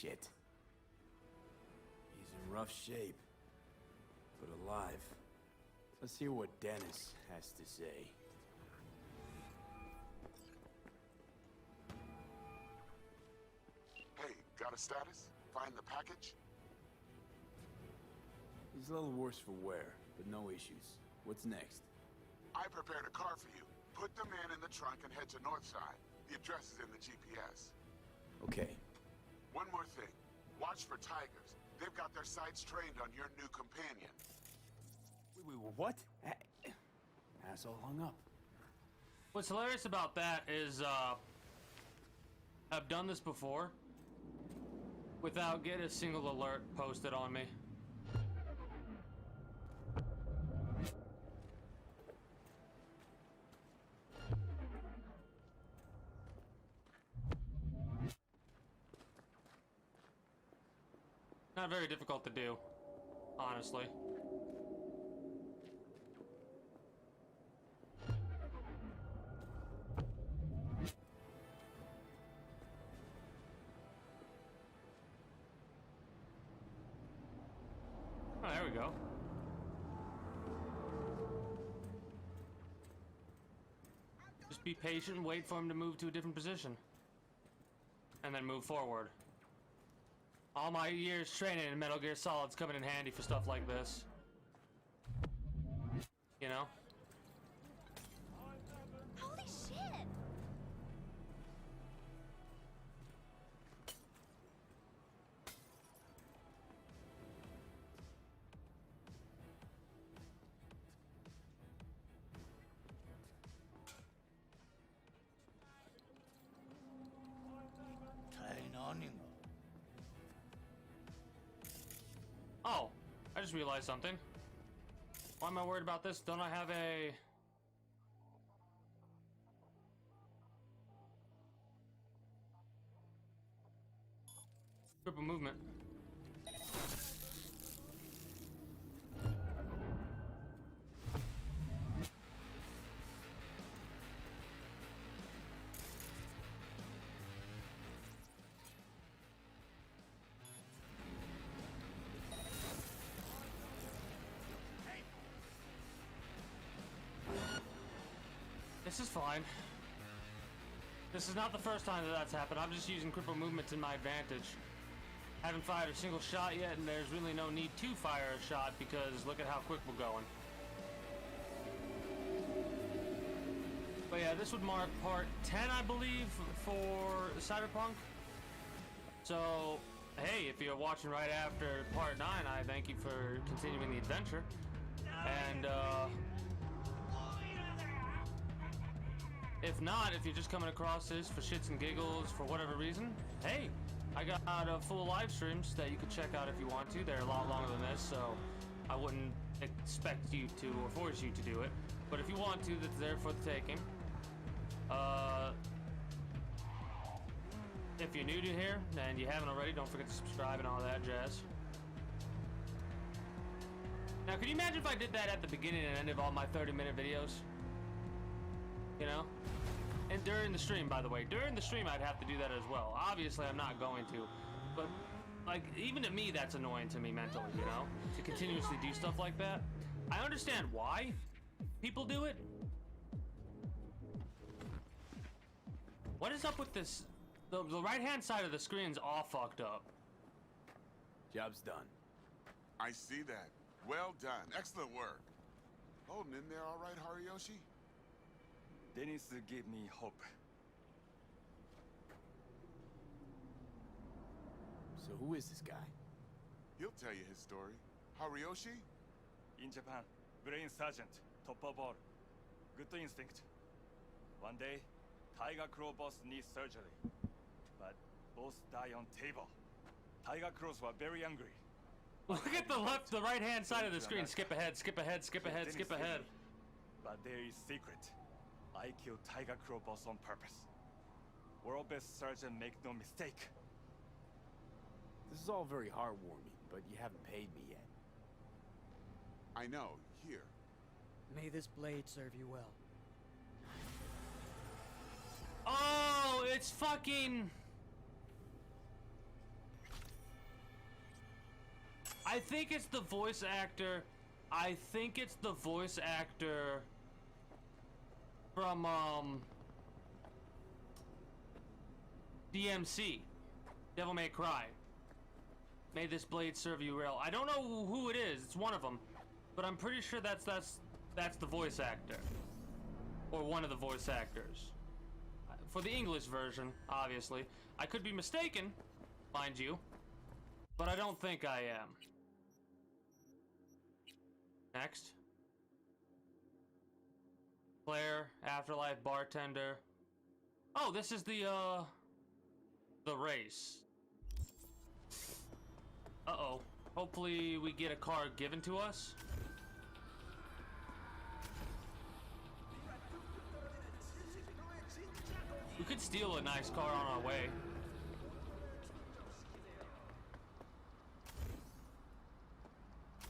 Shit. He's in rough shape, but alive. Let's hear what Dennis has to say. Hey, got a status? Find the package? He's a little worse for wear, but no issues. What's next? I prepared a car for you. Put the man in the trunk and head to Northside. The address is in the GPS. Okay. One more thing. Watch for tigers. They've got their sights trained on your new companion. Wait, what? Asshole hung up. What's hilarious about that is, I've done this before without getting a single alert posted on me. Not very difficult to do, honestly. Oh, there we go. Just be patient and wait for him to move to a different position. And then move forward. All my years training in Metal Gear Solid's coming in handy for stuff like this. You know? Holy shit! Oh, I just realized something. Why am I worried about this? Don't I have a... grip of movement? This is fine. This is not the first time that that's happened. I'm just using cripple movement to my advantage. Haven't fired a single shot yet, and there's really no need to fire a shot because look at how quick we're going. But yeah, this would mark part 10, I believe, for Cyberpunk. So, hey, if you're watching right after part 9, I thank you for continuing the adventure. And, if not, if you're just coming across this for shits and giggles for whatever reason, hey, I got full live streams that you could check out if you want to. They're a lot longer than this, so I wouldn't expect you to or force you to do it. But if you want to, that's there for the taking. If you're new to here and you haven't already, don't forget to subscribe and all that jazz. Now, could you imagine if I did that at the beginning and end of all my 30-minute videos? You know? And during the stream, by the way. During the stream, I'd have to do that as well. Obviously, I'm not going to. But, like, even to me, that's annoying to me mentally, you know? To continuously do stuff like that. I understand why people do it. What is up with this? The right-hand side of the screen's all fucked up. Job's done. I see that. Well done. Excellent work. Holding in there all right, Hariyoshi? Dennis gave me hope. So who is this guy? He'll tell you his story. Hariyoshi? In Japan, brain sergeant, top of all. Good instinct. One day, Tiger Claw boss needs surgery. But boss die on table. Tiger Claws were very angry. Look at the right-hand side of the screen. Skip ahead, skip ahead, skip ahead, skip ahead. But there is secret. I killed Tiger Claw boss on purpose. World best surgeon, make no mistake. This is all very heartwarming, but you haven't paid me yet. I know. Here. May this blade serve you well. Oh, it's fucking... I think it's the voice actor. I think it's the voice actor from DMC, Devil May Cry. May this blade serve you well. I don't know who it is. It's one of them, but I'm pretty sure that's the voice actor, or one of the voice actors for the English version. Obviously, I could be mistaken, mind you, but I don't think I am. Next. Claire, Afterlife, Bartender. Oh, this is the race. Uh-oh. Hopefully we get a car given to us. We could steal a nice car on our way.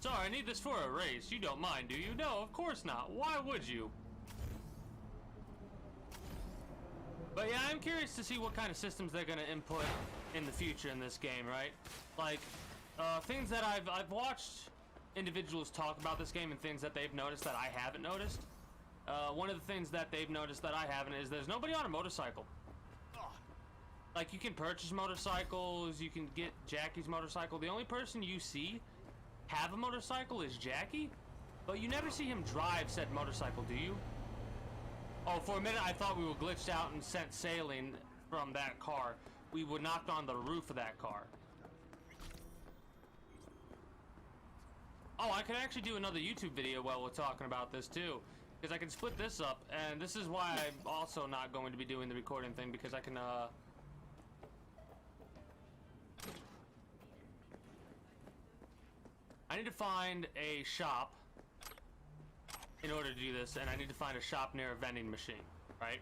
Sorry, I need this for a race. You don't mind, do you? No, of course not. Why would you? But yeah, I'm curious to see what kind of systems they're gonna input in the future in this game, right? Like, things that I've watched individuals talk about this game and things that they've noticed that I haven't noticed. One of the things that they've noticed that I haven't is there's nobody on a motorcycle. Like, you can purchase motorcycles, you can get Jackie's motorcycle. The only person you see have a motorcycle is Jackie, but you never see him drive said motorcycle, do you? Oh, for a minute I thought we were glitched out and sent sailing from that car. We were knocked on the roof of that car. Oh, I could actually do another YouTube video while we're talking about this too, because I can split this up, and this is why I'm also not going to be doing the recording thing, because I can I need to find a shop in order to do this, and I need to find a shop near a vending machine, right?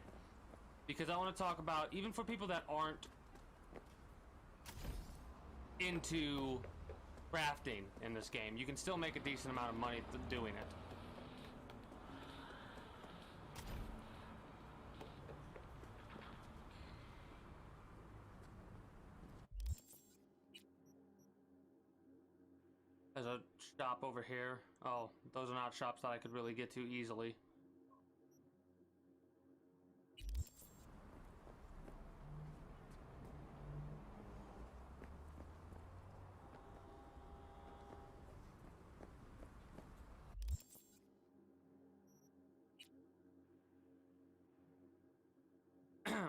Because I want to talk about, even for people that aren't into crafting in this game, you can still make a decent amount of money doing it. There's a shop over here. Oh, those are not shops that I could really get to easily.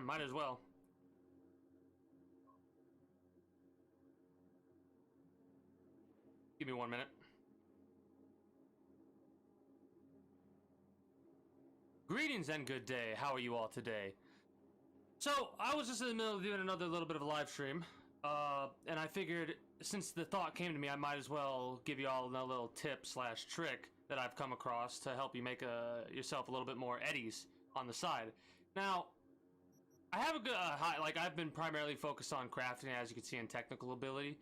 Might as well. Give me 1 minute. Greetings and good day. How are you all today? So, I was just in the middle of doing another little bit of a live stream, and I figured since the thought came to me, I might as well give you all a little tip slash trick that I've come across to help you make yourself a little bit more eddies on the side. Now, I have a good, I've been primarily focused on crafting, as you can see, in technical ability,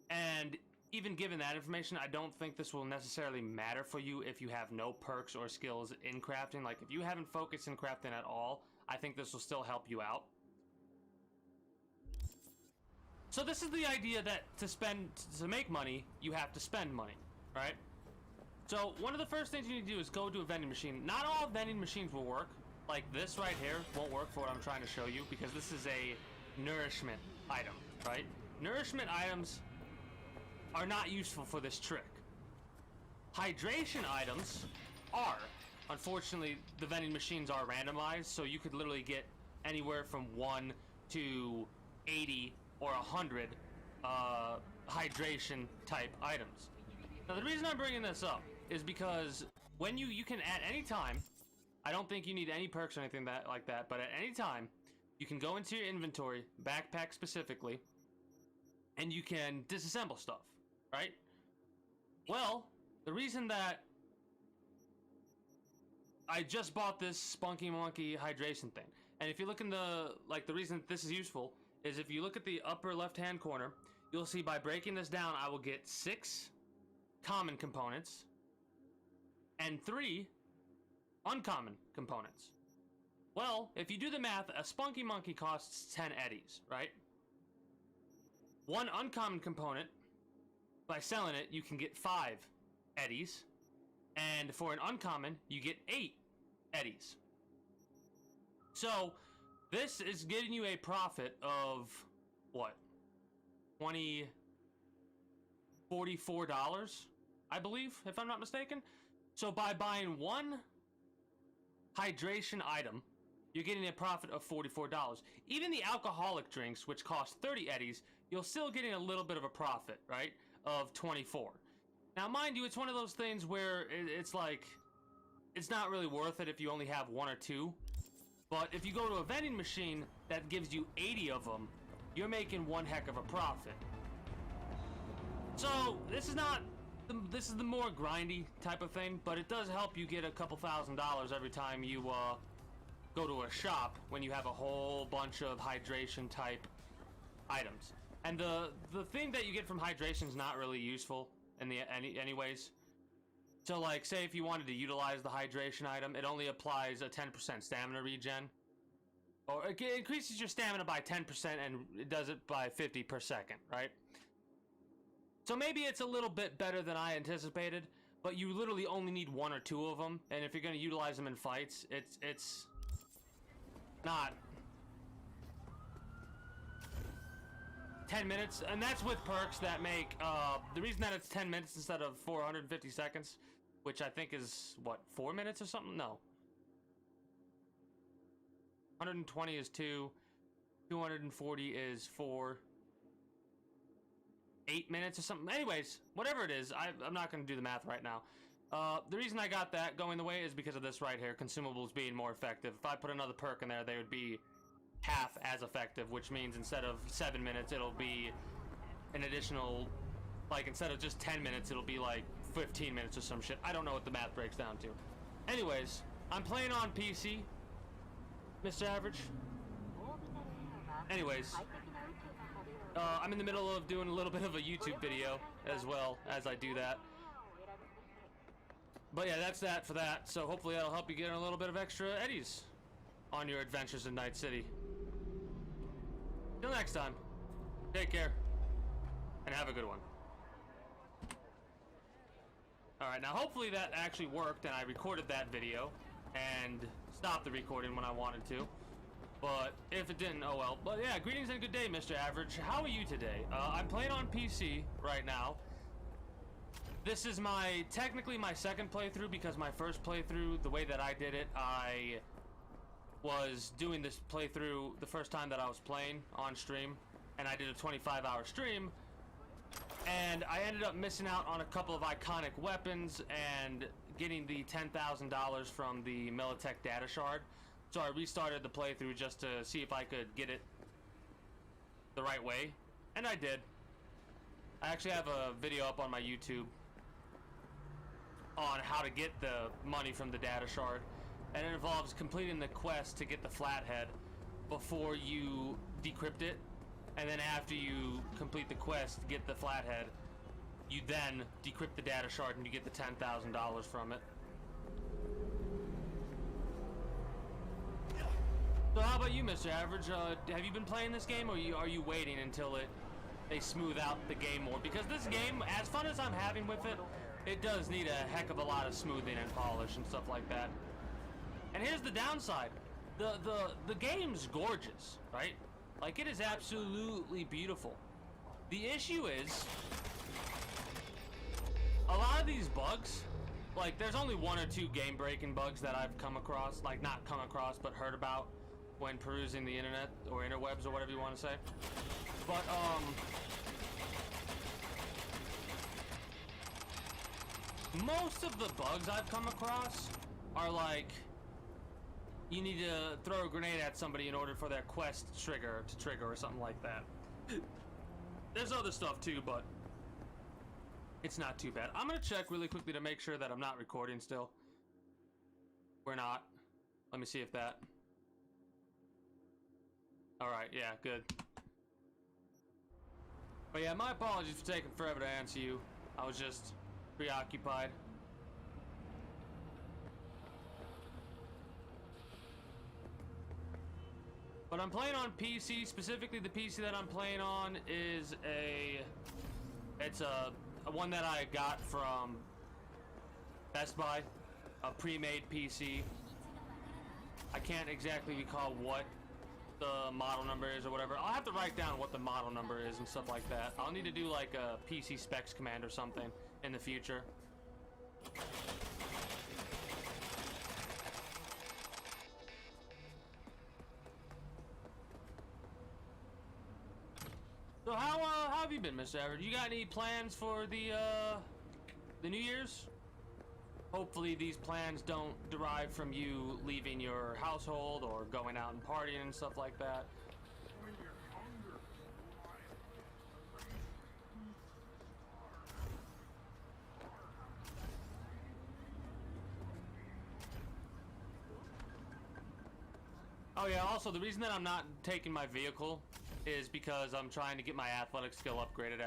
and even given that information, I don't think this will necessarily matter for you if you have no perks or skills in crafting. Like, if you haven't focused in crafting at all, I think this will still help you out. So this is the idea that to make money, you have to spend money, right? So one of the first things you need to do is go to a vending machine. Not all vending machines will work. Like this right here won't work for what I'm trying to show you, because this is a nourishment item, right? Nourishment items are not useful for this trick. Hydration items are. Unfortunately, the vending machines are randomized, so you could literally get anywhere from 1 to 80 or 100 hydration type items. Now, the reason I'm bringing this up is because when you can at any time, I don't think you need any perks or anything like that, but at any time, you can go into your inventory, backpack specifically, and you can disassemble stuff. Right? Well, the reason that I just bought this Spunky Monkey hydration thing, and if you look in the reason that this is useful is if you look at the upper left-hand corner, you'll see by breaking this down, I will get 6 common components and 3 uncommon components. Well, if you do the math, a Spunky Monkey costs 10 eddies, right? 1 uncommon component by selling it, you can get 5 eddies. And for an uncommon, you get 8 eddies. So, this is getting you a profit of, what? $44, I believe, if I'm not mistaken. So by buying one hydration item, you're getting a profit of $44. Even the alcoholic drinks, which cost 30 eddies, you're still getting a little bit of a profit, right? Of 24. Now, mind you, it's one of those things where it's like, it's not really worth it if you only have 1 or 2. But if you go to a vending machine that gives you 80 of them, you're making one heck of a profit. So, this is the more grindy type of thing, but it does help you get a couple $1,000s every time you go to a shop when you have a whole bunch of hydration type items. And the thing that you get from hydration is not really useful in the anyways. So like, say if you wanted to utilize the hydration item, it only applies a 10% stamina regen. Or it increases your stamina by 10% and it does it by 50 per second, right? So maybe it's a little bit better than I anticipated, but you literally only need 1 or 2 of them, and if you're going to utilize them in fights, it's not 10 minutes, and that's with perks that make, the reason that it's 10 minutes instead of 450 seconds, which I think is, what, 4 minutes or something? No. 120 is 2, 240 is 4, 8 minutes or something. Anyways, whatever it is, I'm not going to do the math right now. The reason I got that going the way is because of this right here, consumables being more effective. If I put another perk in there, they would be half as effective, which means instead of 7 minutes, it'll be an additional, like, instead of just 10 minutes, it'll be like 15 minutes or some shit. I don't know what the math breaks down to. Anyways, I'm playing on PC, Mr. Average. Anyways, I'm in the middle of doing a little bit of a YouTube video as well as I do that. But yeah, that's that for that. So hopefully that'll help you get a little bit of extra eddies on your adventures in Night City. Till next time, take care, and have a good one. Alright, now hopefully that actually worked and I recorded that video and stopped the recording when I wanted to. But if it didn't, oh well. But yeah, greetings and good day, Mr. Average. How are you today? I'm playing on PC right now. This is technically my second playthrough, because my first playthrough, the way that I did it, I was doing this playthrough the first time that I was playing on stream, and I did a 25-hour stream, and I ended up missing out on a couple of iconic weapons and getting the $10,000 from the Militech data shard. So I restarted the playthrough just to see if I could get it the right way, and I did. I actually have a video up on my YouTube on how to get the money from the data shard, and it involves completing the quest to get the flathead before you decrypt it, and then after you complete the quest to get the flathead, you then decrypt the data shard and you get the $10,000 from it. So how about you, Mr. Average? Have you been playing this game, or are you waiting until they smooth out the game more? Because this game, as fun as I'm having with it, it does need a heck of a lot of smoothing and polish and stuff like that. And here's the downside. The game's gorgeous, right? Like, it is absolutely beautiful. The issue is, a lot of these bugs, like, there's only 1 or 2 game-breaking bugs that I've come across, like, not come across, but heard about when perusing the internet, or interwebs, or whatever you want to say. But, most of the bugs I've come across are like, you need to throw a grenade at somebody in order for their quest to trigger or something like that. There's other stuff too, but it's not too bad. I'm gonna check really quickly to make sure that I'm not recording still. We're not. Let me see if that... Alright, yeah, good. But yeah, my apologies for taking forever to answer you. I was just preoccupied. But I'm playing on PC. Specifically, the PC that I'm playing on is it's a one that I got from Best Buy, a pre-made PC. I can't exactly recall what the model number is or whatever. I'll have to write down what the model number is and stuff like that. I'll need to do like a PC specs command or something in the future. So how have you been, Mr. Everett? You got any plans for the New Year's? Hopefully these plans don't derive from you leaving your household or going out and partying and stuff like that. Oh yeah, also the reason that I'm not taking my vehicle is because I'm trying to get my athletic skill upgraded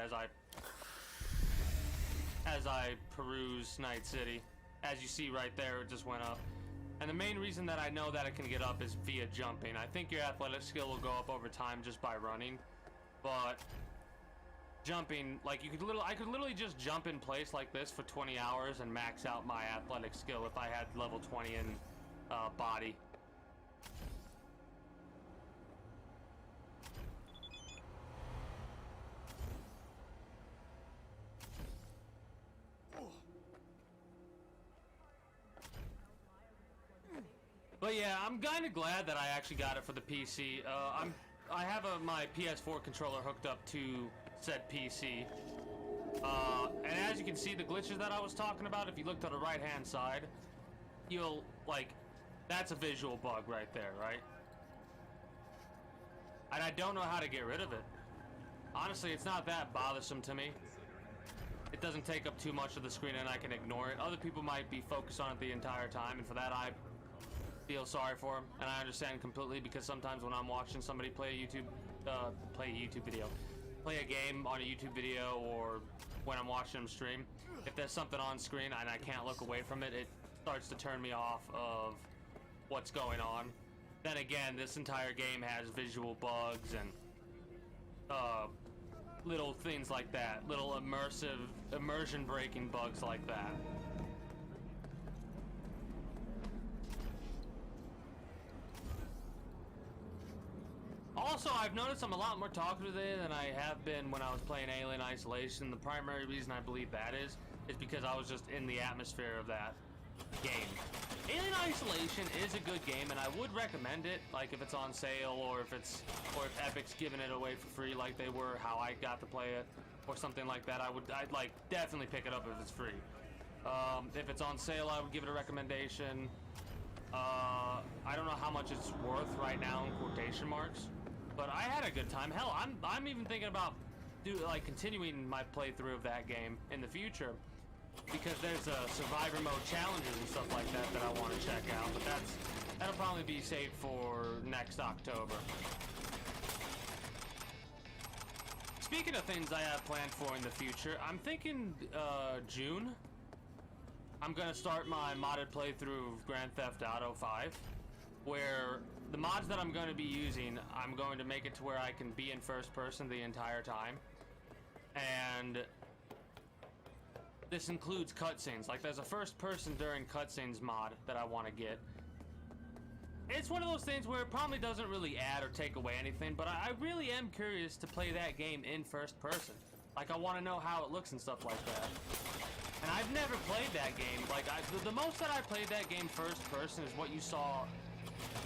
as I peruse Night City. As you see right there, it just went up. And the main reason that I know that it can get up is via jumping. I think your athletic skill will go up over time just by running, but jumping, like I could literally just jump in place like this for 20 hours and max out my athletic skill if I had level 20 in body. But yeah, I'm kind of glad that I actually got it for the PC. I have my PS4 controller hooked up to said PC. And as you can see, the glitches that I was talking about, if you look to the right-hand side, you'll, like, that's a visual bug right there, right? And I don't know how to get rid of it. Honestly, it's not that bothersome to me. It doesn't take up too much of the screen and I can ignore it. Other people might be focused on it the entire time, and for that I feel sorry for them, and I understand completely, because sometimes when I'm watching somebody play a game on a YouTube video, or when I'm watching them stream, if there's something on screen and I can't look away from it, it starts to turn me off of what's going on. Then again, this entire game has visual bugs and little things like that, little immersion breaking bugs like that. Also, I've noticed I'm a lot more talkative today than I have been when I was playing Alien Isolation. The primary reason I believe that is because I was just in the atmosphere of that game. Alien Isolation is a good game, and I would recommend it, like if it's on sale, or if Epic's giving it away for free like they were, how I got to play it, or something like that. I'd like definitely pick it up if it's free. If it's on sale, I would give it a recommendation. I don't know how much it's worth right now in quotation marks, but I had a good time. Hell, I'm even thinking about continuing my playthrough of that game in the future, because there's survivor mode challenges and stuff like that that I want to check out. But that'll probably be saved for next October. Speaking of things I have planned for in the future, I'm thinking June. I'm gonna start my modded playthrough of Grand Theft Auto 5, where the mods that I'm going to be using, I'm going to make it to where I can be in first person the entire time. And this includes cutscenes. Like, there's a first person during cutscenes mod that I want to get. It's one of those things where it probably doesn't really add or take away anything, but I really am curious to play that game in first person. Like, I want to know how it looks and stuff like that. And I've never played that game. Like, the most that I played that game first person is what you saw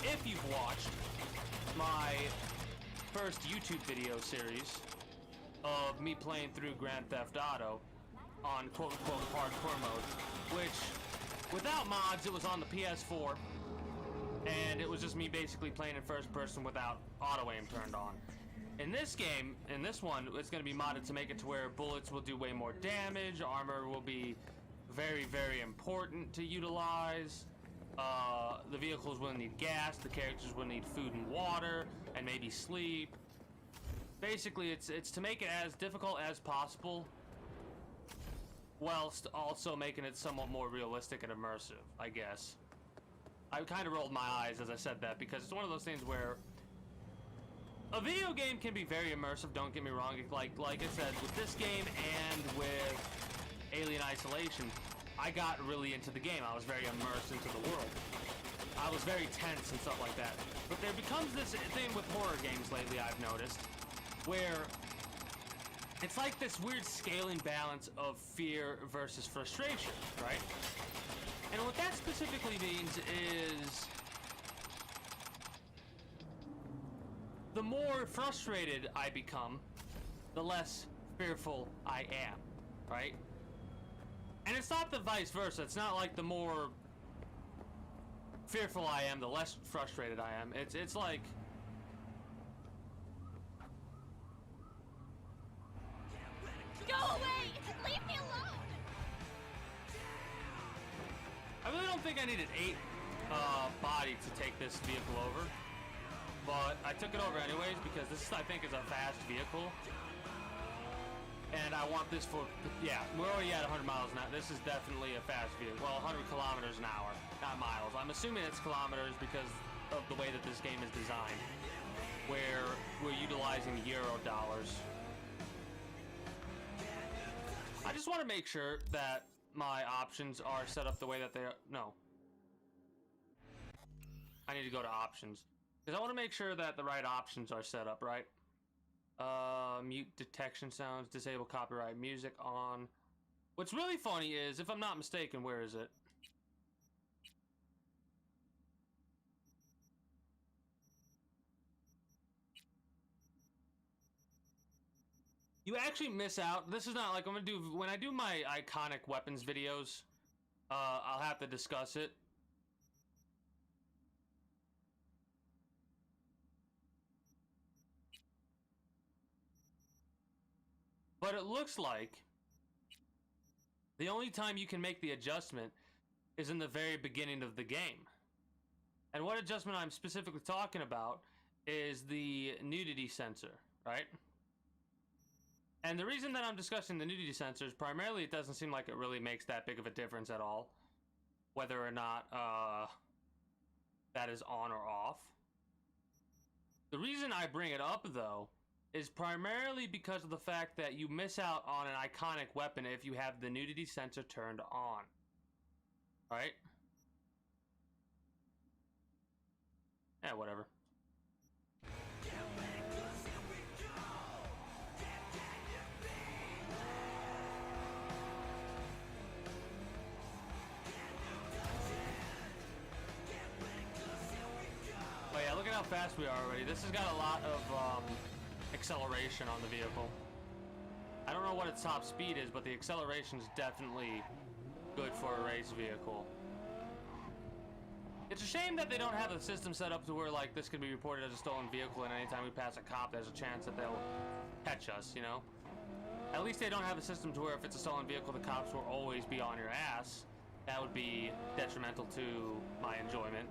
if you've watched my first YouTube video series of me playing through Grand Theft Auto on quote-unquote hardcore mode, which, without mods, it was on the PS4, and it was just me basically playing in first person without auto-aim turned on. In this game, in this one, it's going to be modded to make it to where bullets will do way more damage, armor will be very, very important to utilize, the vehicles will need gas, the characters will need food and water, and maybe sleep. Basically, it's to make it as difficult as possible, whilst also making it somewhat more realistic and immersive, I guess. I kind of rolled my eyes as I said that, because it's one of those things where A video game can be very immersive, don't get me wrong. Like I said, with this game and with Alien Isolation, I got really into the game. I was very immersed into the world. I was very tense and stuff like that. But there becomes this thing with horror games lately, I've noticed, where it's like this weird scaling balance of fear versus frustration, right? And what that specifically means is the more frustrated I become, the less fearful I am, right? And it's not the vice versa. It's not like the more fearful I am, the less frustrated I am. It's like Go away! Leave me alone! I really don't think I needed 8 body to take this vehicle over, but I took it over anyways because this, I think, is a fast vehicle. And I want this for, yeah, we're already at 100 miles an hour. This is definitely a fast vehicle. Well, 100 kilometers an hour, not miles. I'm assuming it's kilometers because of the way that this game is designed, where we're utilizing Euro dollars. I just want to make sure that my options are set up the way that they are. No. I need to go to options. Because I want to make sure that the right options are set up, right? Mute detection sounds, disable copyright music on. What's really funny is, if I'm not mistaken, where is it? You actually miss out. This is not like I'm gonna do when I do my iconic weapons videos. I'll have to discuss it. But it looks like the only time you can make the adjustment is in the very beginning of the game. And what adjustment I'm specifically talking about is the nudity sensor, right? And the reason that I'm discussing the nudity sensor is primarily it doesn't seem like it really makes that big of a difference at all, whether or not that is on or off. The reason I bring it up, though, is primarily because of the fact that you miss out on an iconic weapon if you have the nudity sensor turned on. Right? Yeah, whatever. Oh yeah, look at how fast we are already. This has got a lot of acceleration on the vehicle. I don't know what its top speed is, but the acceleration is definitely good for a race vehicle. It's a shame that they don't have a system set up to where, like, this can be reported as a stolen vehicle, and anytime we pass a cop, there's a chance that they'll catch us, you know? At least they don't have a system to where if it's a stolen vehicle, the cops will always be on your ass. That would be detrimental to my enjoyment.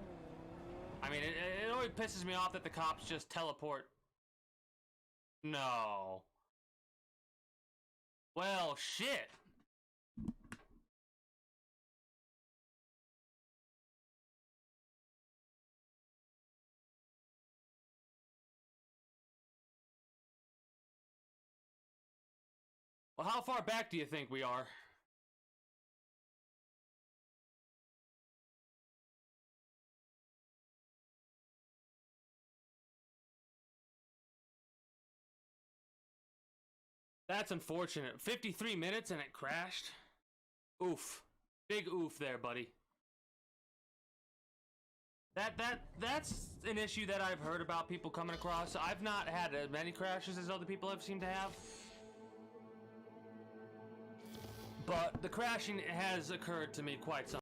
I mean, it always pisses me off that the cops just teleport. No. Well, shit. Well, how far back do you think we are? That's unfortunate. 53 minutes and it crashed? Oof. Big oof there, buddy. That's an issue that I've heard about people coming across. I've not had as many crashes as other people have seemed to have. But the crashing has occurred to me quite some.